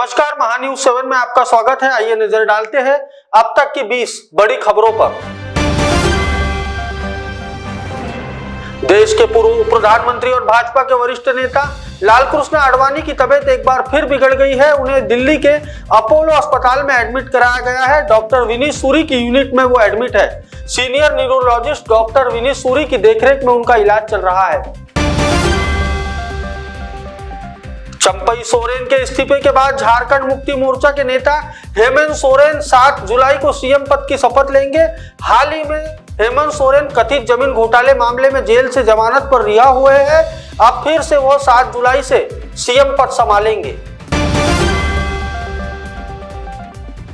नमस्कार, महान्यूज 7 में आपका स्वागत है। आइए नजर डालते हैं अब तक की 20 बड़ी खबरों पर। देश के पूर्व प्रधानमंत्री और भाजपा के वरिष्ठ नेता लालकृष्ण आडवाणी की तबीयत एक बार फिर बिगड़ गई है। उन्हें दिल्ली के अपोलो अस्पताल में एडमिट कराया गया है। डॉक्टर विनीत सूरी की यूनिट में वो एडमिट है। Senior neurologist doctor Vineet Suri की देखरेख में उनका इलाज चल रहा है। चंपई सोरेन के इस्तीफे के बाद झारखंड मुक्ति मोर्चा के नेता हेमंत सोरेन 7 जुलाई को सीएम पद की शपथ लेंगे। हाल ही में हेमंत सोरेन कथित जमीन घोटाले मामले में जेल से जमानत पर रिहा हुए हैं। अब फिर से वो 7 जुलाई से सीएम पद संभालेंगे।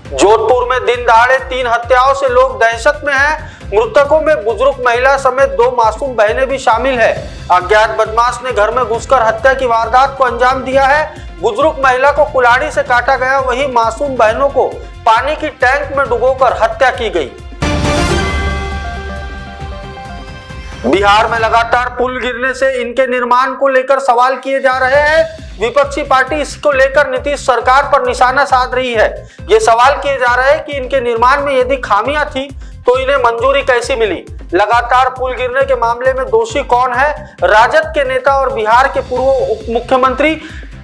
जोधपुर में दिन दहाड़े 3 हत्याओं से लोग दहशत में हैं। मृतकों में बुजुर्ग महिला समेत 2 मासूम बहनें भी शामिल है। अज्ञात बदमाश ने घर में घुसकर हत्या की वारदात को अंजाम दिया है। बुजुर्ग महिला को कुल्हाड़ी से काटा गया, वहीं मासूम बहनों को पानी की टैंक में डुबोकर हत्या की गई। बिहार में लगातार पुल गिरने से इनके निर्माण को लेकर सवाल किए जा रहे हैं। विपक्षी पार्टी इसको लेकर नीतीश सरकार पर निशाना साध रही है। ये सवाल किए जा रहे हैं कि इनके निर्माण में यदि खामियां थी तो इन्हें मंजूरी कैसी मिली। लगातार पुल गिरने के मामले में दोषी कौन है? राजद के नेता और बिहार के पूर्व उप मुख्यमंत्री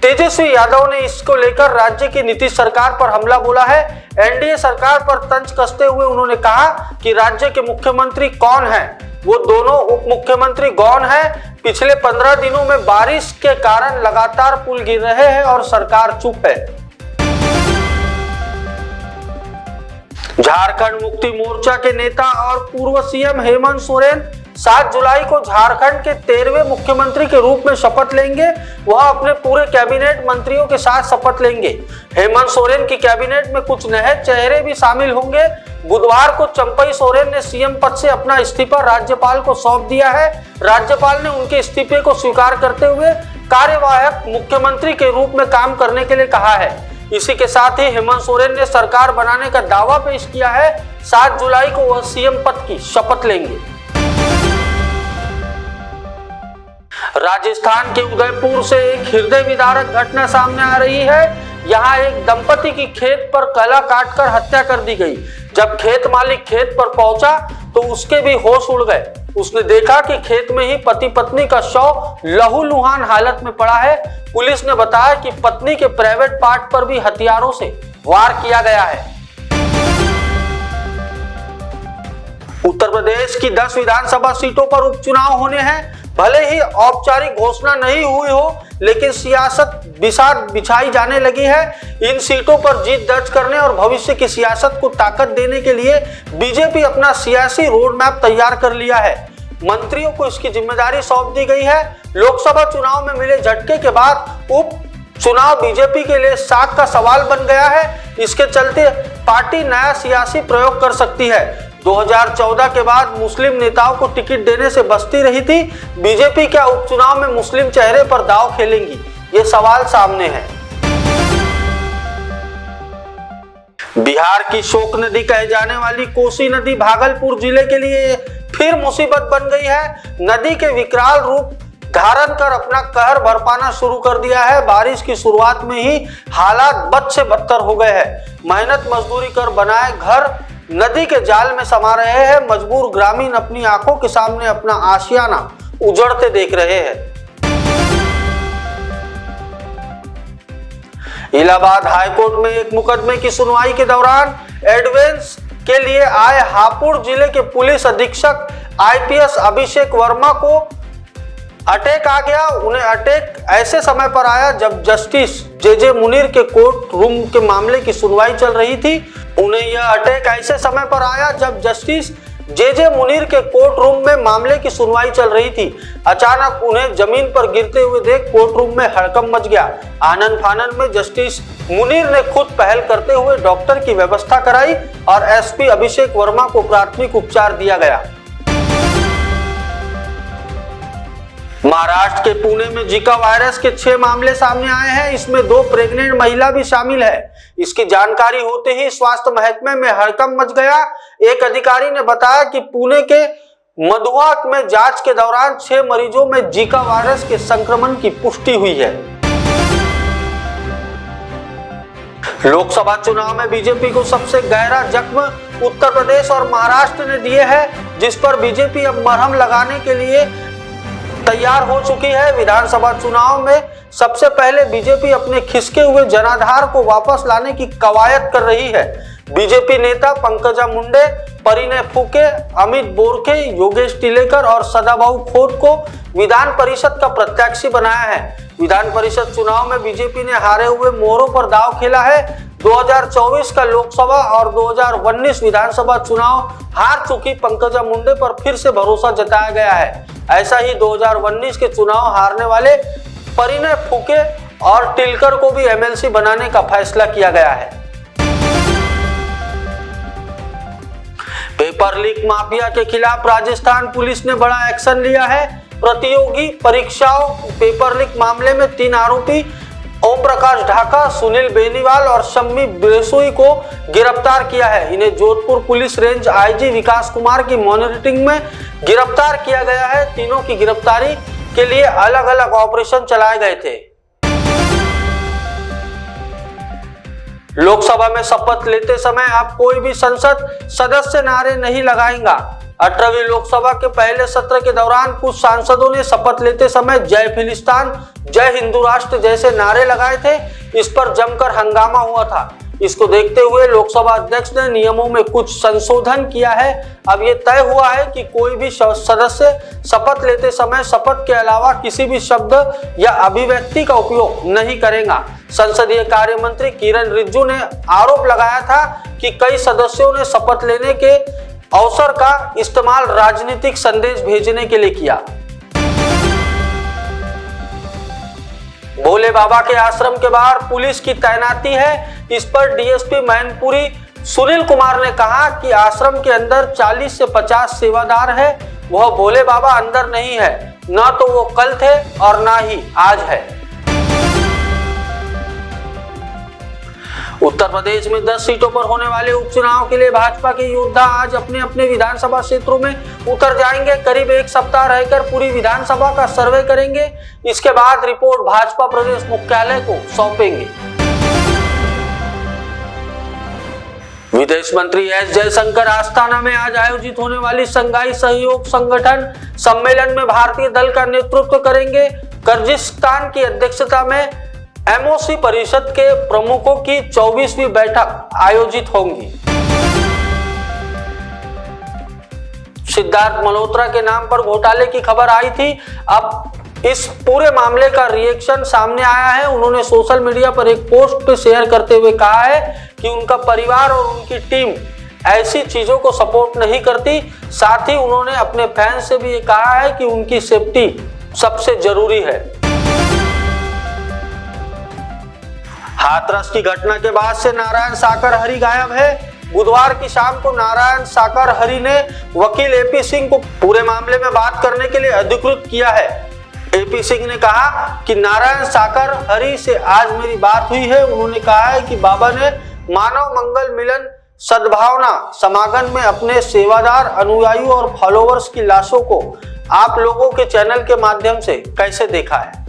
तेजस्वी यादव ने इसको लेकर राज्य की नीतीश सरकार पर हमला बोला है। एनडीए सरकार पर तंज कसते हुए उन्होंने कहा कि राज्य के मुख्यमंत्री कौन है? वो दोनों उप मुख्यमंत्री गौण है। पिछले 15 दिनों में बारिश के कारण लगातार पुल गिर रहे हैं और सरकार चुप है। झारखंड मुक्ति मोर्चा के नेता और पूर्व सीएम हेमंत सोरेन 7 जुलाई को झारखंड के 13वें मुख्यमंत्री के रूप में शपथ लेंगे। वह अपने पूरे कैबिनेट मंत्रियों के साथ शपथ लेंगे। हेमंत सोरेन की कैबिनेट में कुछ नए चेहरे भी शामिल होंगे। बुधवार को चंपई सोरेन ने सीएम पद से अपना इस्तीफा राज्यपाल को सौंप दिया है। राज्यपाल ने उनके इस्तीफे को स्वीकार करते हुए कार्यवाहक मुख्यमंत्री के रूप में काम करने के लिए कहा है। इसी के साथ ही हेमंत सोरेन ने सरकार बनाने का दावा पेश किया है। 7 जुलाई को वह सीएम पद की शपथ लेंगे। राजस्थान के उदयपुर से एक हृदय विदारक घटना सामने आ रही है। यहाँ एक दंपति की खेत पर कला काटकर हत्या कर दी गई। जब खेत मालिक खेत पर पहुंचा तो उसके भी होश उड़ गए। उसने देखा कि खेत में ही पति पत्नी का शव लहूलुहान हालत में पड़ा है। पुलिस ने बताया कि पत्नी के प्राइवेट पार्ट पर भी हथियारों से वार किया गया है। उत्तर प्रदेश की 10 विधानसभा सीटों पर उपचुनाव होने हैं। भले ही औपचारिक घोषणा नहीं हुई हो, लेकिन सियासत बिसात बिछाई जाने लगी है। इन सीटों पर जीत दर्ज करने और भविष्य की सियासत को ताकत देने के लिए बीजेपी अपना सियासी रोड मैप तैयार कर लिया है। मंत्रियों को इसकी जिम्मेदारी सौंप दी गई है। लोकसभा चुनाव में मिले झटके के बाद उप चुनाव बीजेपी के लिए साख का सवाल बन गया है। इसके चलते पार्टी नया सियासी प्रयोग कर सकती है। 2014 के बाद मुस्लिम नेताओं को टिकट देने से बचती रही थी। बीजेपी क्या उपचुनाव में मुस्लिम चेहरे पर दांव खेलेंगी? ये सवाल सामने है। बिहार की शोक नदी कहे जाने वाली कोसी नदी भागलपुर जिले के लिए फिर मुसीबत बन गई है। नदी के विकराल रूप धारण कर अपना कहर बरपाना शुरू कर दिया है। बारिश की शुरुआत में ही हालात बद से बदतर हो गए हैं। मेहनत मजदूरी कर बनाए घर नदी के जाल में समा रहे हैं। मजबूर ग्रामीण अपनी आंखों के सामने अपना आशियाना उजड़ते देख रहे हैं। इलाहाबाद हाईकोर्ट में एक मुकदमे की सुनवाई के दौरान एडवेंस के लिए आए हापुड़ जिले के पुलिस अधीक्षक आईपीएस अभिषेक वर्मा को अटैक आ गया। उन्हें अटैक ऐसे समय पर आया जब जस्टिस जेजे मुनीर के कोर्ट रूम के मामले की सुनवाई चल रही थी। उन्हें यह अटैक ऐसे समय पर आया जब जस्टिस जेजे मुनीर के कोर्ट रूम में मामले की सुनवाई चल रही थी। अचानक उन्हें जमीन पर गिरते हुए देख कोर्ट रूम में हड़कंप मच गया। आनन फानन में जस्टिस मुनीर ने खुद पहल करते हुए डॉक्टर की व्यवस्था कराई और एसपी अभिषेक वर्मा को प्राथमिक उपचार दिया गया। महाराष्ट्र के पुणे में जीका वायरस के 6 मामले सामने आए हैं। इसमें 2 प्रेग्नेंट महिला भी शामिल है। इसकी जानकारी होते ही स्वास्थ्य महकमे में हड़कंप मच गया। एक अधिकारी ने बताया कि पुणे के मधुआ में जांच के दौरान 6 मरीजों में जीका वायरस के संक्रमण की पुष्टि हुई है। लोकसभा चुनाव में बीजेपी को सबसे गहरा जख्म उत्तर प्रदेश और महाराष्ट्र ने दिए हैं, जिस पर बीजेपी अब मरहम लगाने के लिए तैयार हो चुकी है। विधानसभा चुनाव में सबसे पहले बीजेपी अपने खिसके हुए जनाधार को वापस लाने की कवायद कर रही है। बीजेपी नेता पंकजा मुंडे, परिणय फूके, अमित बोरखे, योगेश टिलेकर और सदाभाऊ खोत को विधान परिषद का प्रत्याशी बनाया है। विधान परिषद चुनाव में बीजेपी ने हारे हुए मोहरों पर दांव खेला है। 2024 का लोकसभा और 2019 विधानसभा चुनाव हार चुकी पंकजा मुंडे पर फिर से भरोसा जताया गया है। ऐसा ही 2019 के चुनाव हारने वाले परिणय फूके और टिलकर को भी एमएलसी बनाने का फैसला किया गया है। पेपर लीक माफिया के खिलाफ राजस्थान पुलिस ने बड़ा एक्शन लिया है। प्रतियोगी परीक्षाओं पेपर लीक मामले में 3 आरोपी ओम प्रकाश ढाका, सुनील बेनीवाल और शम्मी ब्रेसोई को गिरफ्तार किया है। इन्हें जोधपुर पुलिस रेंज आईजी विकास कुमार की मॉनिटरिंग में गिरफ्तार किया गया है। तीनों की गिरफ्तारी के लिए अलग अलग ऑपरेशन चलाए गए थे। लोकसभा में शपथ लेते समय अब कोई भी संसद सदस्य नारे नहीं लगाएगा। 18वीं लोकसभा के पहले सत्र के दौरान कुछ सांसदों ने शपथ लेते समय जय फिलिस्तीन, जय हिंदू राष्ट्र जैसे नारे लगाए थे। इस पर जमकर हंगामा हुआ था। इसको देखते हुए लोकसभा अध्यक्ष ने नियमों में कुछ संशोधन किया है। अब ये तय हुआ है कि कोई भी सदस्य शपथ लेते समय शपथ के अलावा किसी भी शब्द या अभिव्यक्ति का उपयोग नहीं करेगा। संसदीय कार्य मंत्री किरण रिजिजू ने आरोप लगाया था कि कई सदस्यों ने शपथ लेने के अवसर का इस्तेमाल राजनीतिक संदेश भेजने के लिए किया। भोले बाबा के आश्रम के बाहर पुलिस की तैनाती है। इस पर डीएसपी मैनपुरी सुनील कुमार ने कहा कि आश्रम के अंदर 40 से 50 सेवादार है। वह भोले बाबा अंदर नहीं है, न तो वो कल थे और ना ही आज है। उत्तर प्रदेश में 10 सीटों पर होने वाले उपचुनाव के लिए भाजपा के योद्धा आज अपने अपने विधानसभा क्षेत्रों में उतर जाएंगे। करीब 1 सप्ताह रहकर पूरी विधानसभा का सर्वे करेंगे। इसके बाद रिपोर्ट भाजपा प्रदेश मुख्यालय को सौंपेंगे। विदेश मंत्री एस जयशंकर आस्ताना में आज आयोजित होने वाली शंघाई सहयोग संगठन सम्मेलन में भारतीय दल का नेतृत्व करेंगे। किर्गिस्तान की अध्यक्षता में एमओसी परिषद के प्रमुखों की 24वीं बैठक आयोजित होंगी। सिद्धार्थ मल्होत्रा के नाम पर घोटाले की खबर आई थी। अब इस पूरे मामले का रिएक्शन सामने आया है। उन्होंने सोशल मीडिया पर एक पोस्ट शेयर करते हुए कहा है कि उनका परिवार और उनकी टीम ऐसी चीजों को सपोर्ट नहीं करती। साथ ही उन्होंने अपने फैंस से भी ये कहा है कि उनकी सेफ्टी सबसे जरूरी है। हाथरस की घटना के बाद से नारायण साकर हरि गायब है। बुधवार की शाम को नारायण साकर हरि ने वकील एपी सिंह को पूरे मामले में बात करने के लिए अधिकृत किया है। एपी सिंह ने कहा कि नारायण साकर हरि से आज मेरी बात हुई है। उन्होंने कहा है कि बाबा ने मानव मंगल मिलन सद्भावना समागम में अपने सेवादार अनुयायियों और फॉलोअर्स की लाशों को आप लोगों के चैनल के माध्यम से कैसे देखा है।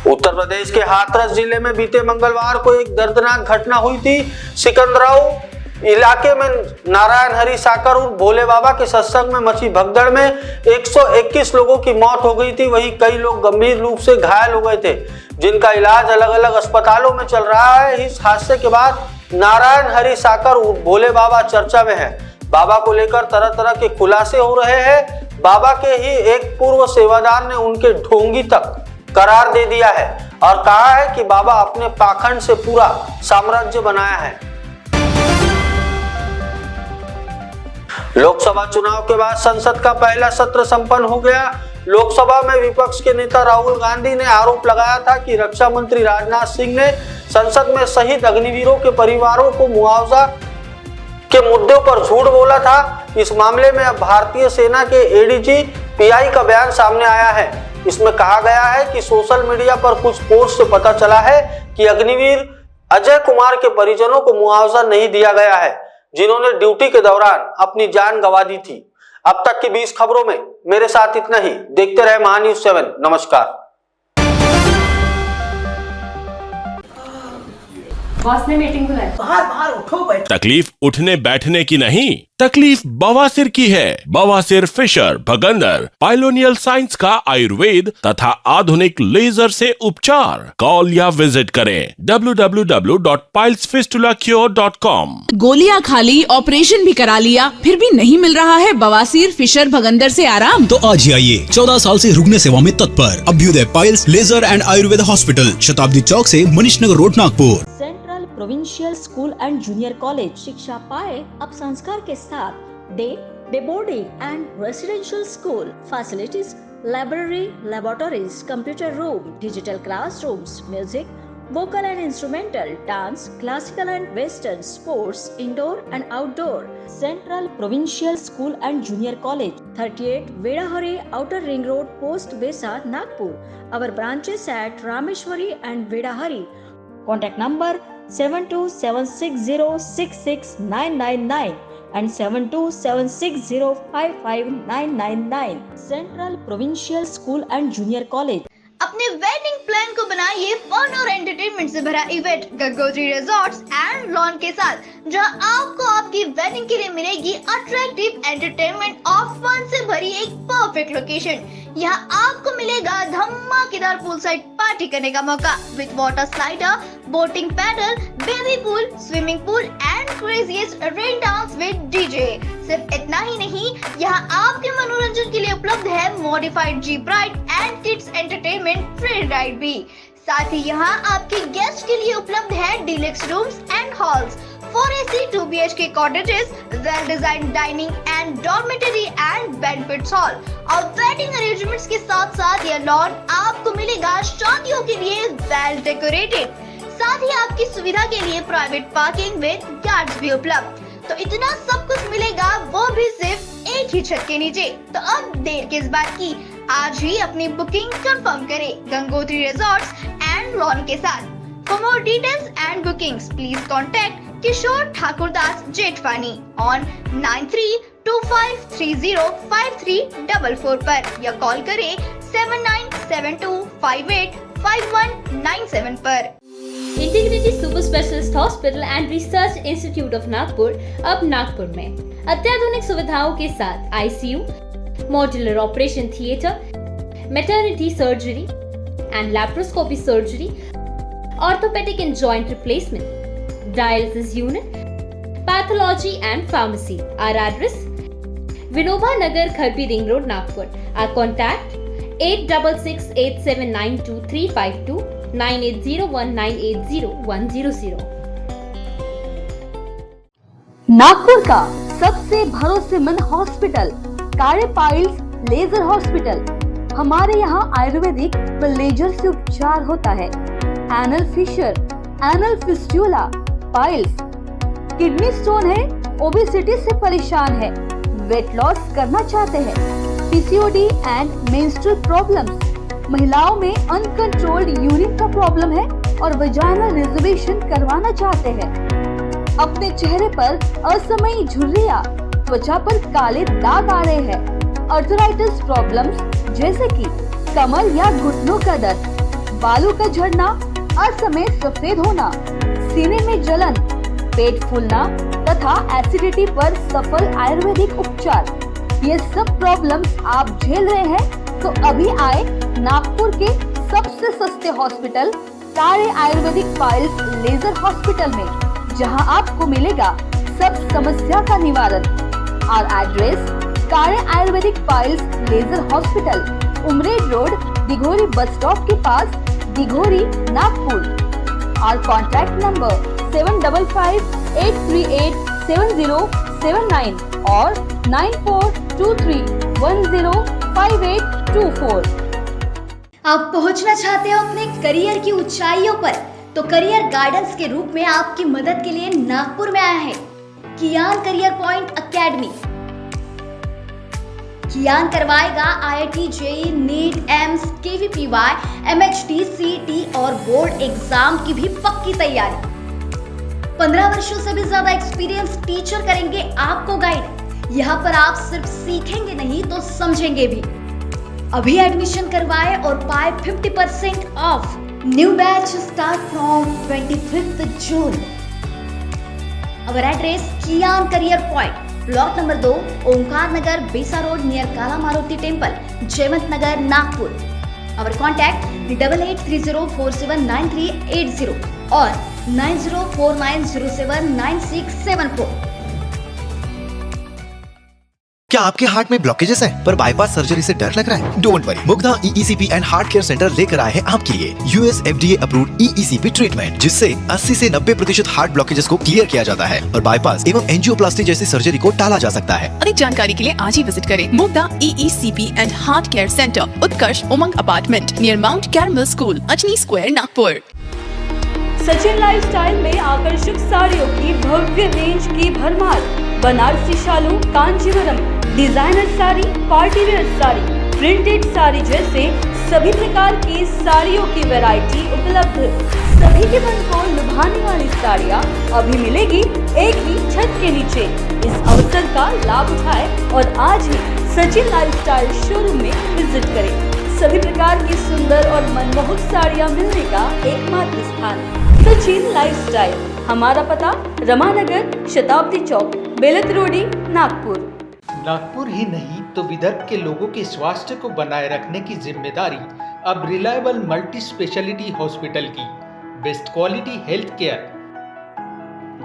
उत्तर प्रदेश के हाथरस जिले में बीते मंगलवार को एक दर्दनाक घटना हुई थी। सिकंदराव इलाके में नारायण हरि साकर और भोले बाबा के सत्संग में मची भगदड़ में 121 लोगों की मौत हो गई थी। वहीं कई लोग गंभीर रूप से घायल हो गए थे, जिनका इलाज अलग अलग अस्पतालों में चल रहा है। इस हादसे के बाद नारायण हरि साकर और भोले बाबा चर्चा में है। बाबा को लेकर तरह तरह के खुलासे हो रहे हैं। बाबा के ही एक पूर्व सेवादार ने उनके ढोंगी तक करार दे दिया है और कहा है कि बाबा अपने पाखंड से पूरा साम्राज्य बनाया है। लोकसभा चुनाव के बाद संसद का पहला सत्र संपन्न हो गया। लोकसभा में विपक्ष के नेता राहुल गांधी ने आरोप लगाया था कि रक्षा मंत्री राजनाथ सिंह ने संसद में शहीद अग्निवीरों के परिवारों को मुआवजा के मुद्दों पर झूठ बोला था। इस मामले में अब भारतीय सेना के एडीजी पीआई का बयान सामने आया है। इसमें कहा गया है कि सोशल मीडिया पर कुछ पोस्ट से पता चला है कि अग्निवीर अजय कुमार के परिजनों को मुआवजा नहीं दिया गया है, जिन्होंने ड्यूटी के दौरान अपनी जान गंवा दी थी। अब तक की 20 खबरों में मेरे साथ इतना ही। देखते रहे महान्यूज़ 7। नमस्कार। बॉस ने मीटिंग बुलाई। बाहर उठो बैठ। तकलीफ उठने बैठने की नहीं, तकलीफ बवासीर की है। बवासीर फिशर भगंदर पाइलोनियल साइंस का आयुर्वेद तथा आधुनिक लेजर से उपचार। कॉल या विजिट करें www.pilesfistulacure.com। गोलियां खा ली, ऑपरेशन भी करा लिया, फिर भी नहीं मिल रहा है बवासीर फिशर भगंदर से आराम? तो आज ही आइए 14 साल से रुग्ण सेवा में तत्पर Abhyudaya piles laser and Ayurved hospital, Shatabdi Chowk से Manish Nagar road, Nagpur. Central provincial school and junior college शिक्षा पाए अब संस्कार के साथ। Day boarding and residential school facilities, library, laboratories, computer room, digital classrooms, music, vocal and instrumental, dance, classical and western, sports, indoor and outdoor. Central Provincial School and Junior College, 38 Vedahari, Outer Ring Road, Post Besa, Nagpur. Our branches at Rameshwari and Vedahari. Contact number 7276066999 and 7276055999. Central Provincial School and Junior College. अपने wedding plan को बनाइए fun और entertainment से भरा event Gangotri resorts and lawn के साथ, जहां आपको आपकी वेडिंग के लिए मिलेगी अट्रैक्टिव एंटरटेनमेंट और फन से भरी एक परफेक्ट लोकेशन। यहाँ आपको मिलेगा धमाकेदार पूल साइड पार्टी करने का मौका with water slider, boating pedal, baby pool, swimming pool and craziest rain dance with DJ. सिर्फ इतना ही नहीं, यहाँ आपके मनोरंजन के लिए उपलब्ध है modified jeep ride and kids entertainment free ride भी। साथ ही यहाँ आपके गेस्ट के लिए उपलब्ध है deluxe rooms and halls, 4AC 2BHK cottages, well designed dining and dormitory and banquet hall और वेडिंग अरेंजमेंट्स के साथ साथ यह लॉन आपको मिलेगा शादियों के लिए वेल डेकोरेटेड। साथ ही आपकी सुविधा के लिए प्राइवेट पार्किंग विद गार्ड्स भी उपलब्ध। तो इतना सब कुछ मिलेगा, वो भी सिर्फ एक ही छत के नीचे। तो अब देर किस बात की, आज ही अपनी बुकिंग कंफर्म करें गंगोत्री रिजॉर्ट्स एंड लॉन के साथ। For more details and bookings please contact Kishore Thakurdas Jethwani on 9325305344 पर या कॉल करें 7972585197 पर। Integrity super specialist hospital and research institute of Nagpur अब नागपुर में अत्याधुनिक सुविधाओं के साथ ICU, modular operation theatre, maternity surgery and laparoscopy surgery, orthopaedic and joint replacement, dialysis unit, pathology and pharmacy. Our address Vinoba Nagar, Kharbi Ring Road, Nagpur. Our contact 8668792352 9801980100. Nagpur का सबसे भरोसेमंद hospital कार्य पाइल्स लेजर हॉस्पिटल। हमारे यहाँ आयुर्वेदिक व laser से उपचार होता है। Anal fissure, anal fistula, piles, kidney stone है, ओबेसिटी से परेशान है, वेट लॉस करना चाहते हैं, PCOD एंड मेंस्ट्रुअल प्रॉब्लम्स, महिलाओं में अनकंट्रोल्ड यूरिन का प्रॉब्लम है और वजाइनल रिजर्वेशन करवाना चाहते हैं, अपने चेहरे पर असमयी झुर्रियां, त्वचा पर काले दाग आ रहे हैं, अर्थराइटिस प्रॉब्लम्स जैसे कि कमर या घुटनों का दर्द, बालों का झड़ना, असमय सफेद होना, सीने में जलन, पेट फूलना तथा एसिडिटी पर सफल आयुर्वेदिक उपचार, ये सब प्रॉब्लम्स आप झेल रहे हैं तो अभी आए नागपुर के सबसे सस्ते हॉस्पिटल कार्य आयुर्वेदिक पाइल्स लेजर हॉस्पिटल में, जहां आपको मिलेगा सब समस्या का निवारण। और एड्रेस कार्य ayurvedic piles laser hospital, Umred road, Dighori bus stop के पास, दिघोरी, नागपुर। और कॉन्टैक्ट नंबर 7538387079 और 9423105824। आप पहुंचना चाहते हो अपने करियर की ऊंचाइयों पर, तो करियर गाइडेंस के रूप में आपकी मदद के लिए नागपुर में आया है कियान करियर पॉइंट एकेडमी। कियान करवाएगा IIT, JEE, NEET, AIIMS, KVPY, MHT, CET और बोर्ड एग्जाम की भी पक्की तैयारी। 15 वर्षों से भी ज्यादा एक्सपीरियंस टीचर करेंगे आपको गाइड। यहाँ पर आप सिर्फ सीखेंगे नहीं तो समझेंगे भी। अभी एडमिशन करवाए और पाए 50% of. New batch start from 25th June. Our address Kian Career Point, Block number 2, Omkar Nagar, Besa Road near Kala Maruti Temple, Jayant Nagar, Nagpur. Our contact 8830479380 or 9049079674. क्या आपके हार्ट में ब्लॉकेजेस है पर bypass surgery से डर लग रहा है? Don't worry, Mugdha EECP and heart care centre लेकर आए हैं आपके लिए US FDA approved EECP treatment, जिससे 80 से 90% हार्ट ब्लॉकेजेस को क्लियर किया जाता है और बाईपास एवं एंजियोप्लास्टी जैसी सर्जरी को टाला जा सकता है। अधिक जानकारी के लिए आज ही विजिट करें Mugdha EECP and heart care centre, Utkarsh Umang apartment near Mount Carmel school, Ajni square, Nagpur. Sachin lifestyle में आकर्षक साड़ियों की भव्य रेंज की भरमार, बनारसी शालू, Kanjeevaram, designer sari, party wear sari, printed sari जैसे सभी प्रकार की साड़ियों की वैरायटी उपलब्ध। सभी के मन को लुभाने वाली साड़ियाँ अभी मिलेगी एक ही छत के नीचे। इस अवसर का लाभ उठाएं और आज ही सचिन लाइफस्टाइल शोरूम में विजिट करें। सभी प्रकार की सुंदर और मनमोहक साड़ियाँ मिलने का एकमात्र स्थान सचिन लाइफस्टाइल। हमारा पता रमानगर, शताब्दी चौक, बेलत रोडी, नागपुर। नागपुर ही नहीं तो विदर्भ के लोगों के स्वास्थ्य को बनाए रखने की जिम्मेदारी अब रिलायबल मल्टी स्पेशलिटी हॉस्पिटल की। Best quality health care.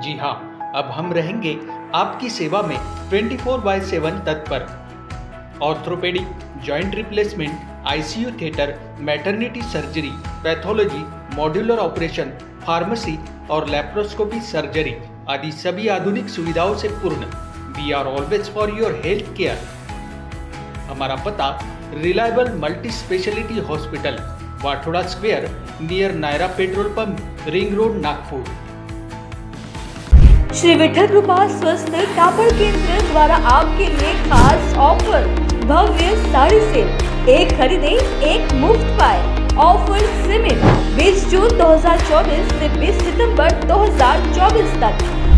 जी हाँ, अब हम रहेंगे आपकी सेवा में 24/7 तत्पर। Orthopaedic, joint replacement, ICU theatre, maternity surgery, pathology, modular operation, pharmacy और लैप्रोस्कोपी सर्जरी आदि सभी आधुनिक सुविधाओं से पूर्ण। We are always for your health care. हमारा पता reliable multi speciality hospital, Wathoda square near Nayara petrol pump, ring road, Nagpur. Shri Vithal Krupa स्वस्थ कापड़ केंद्र द्वारा आपके लिए खास ऑफर, भव्य साड़ी सेल, एक खरीदे एक मुफ्त पाए। ऑफर सीमित 20 जून 2024 से 20 सितंबर 2024 तक।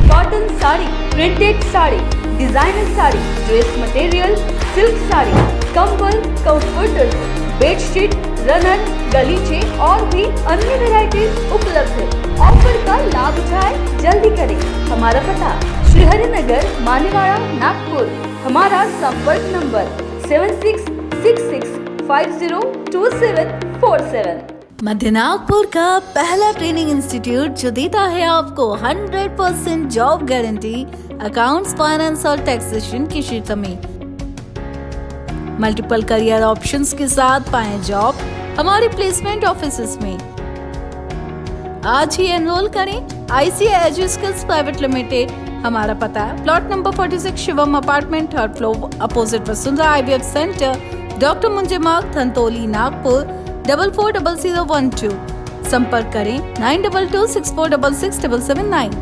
Cotton sari, printed sari, designer sari, dress material, silk sari, कंबल, कंफर्टर्स, बेडशीट, रनर, गलीचे और भी अन्य वैरायटीज उपलब्ध है। ऑफर का लाभ उठाएं, जल्दी करें। हमारा पता श्री हरिनगर, मानेवाड़ा, नागपुर। हमारा संपर्क नंबर 7666502747। मध्य नागपुर का पहला ट्रेनिंग इंस्टीट्यूट जो देता है आपको 100% जॉब गारंटी अकाउंट्स, फाइनेंस और टैक्सेशन के क्षेत्र में। मल्टीपल करियर ऑप्शंस के साथ पाएं जॉब हमारे प्लेसमेंट ऑफिसेस में। आज ही एनरोल करें ICI एजुस्किल्स प्राइवेट लिमिटेड। हमारा पता है plot number 46, Shivam apartment, 3rd floor, opposite Vasundhara IVF centre, doctor Munje Marg, Dhantoli, Nagpur 440012। संपर्क करें 9226466779।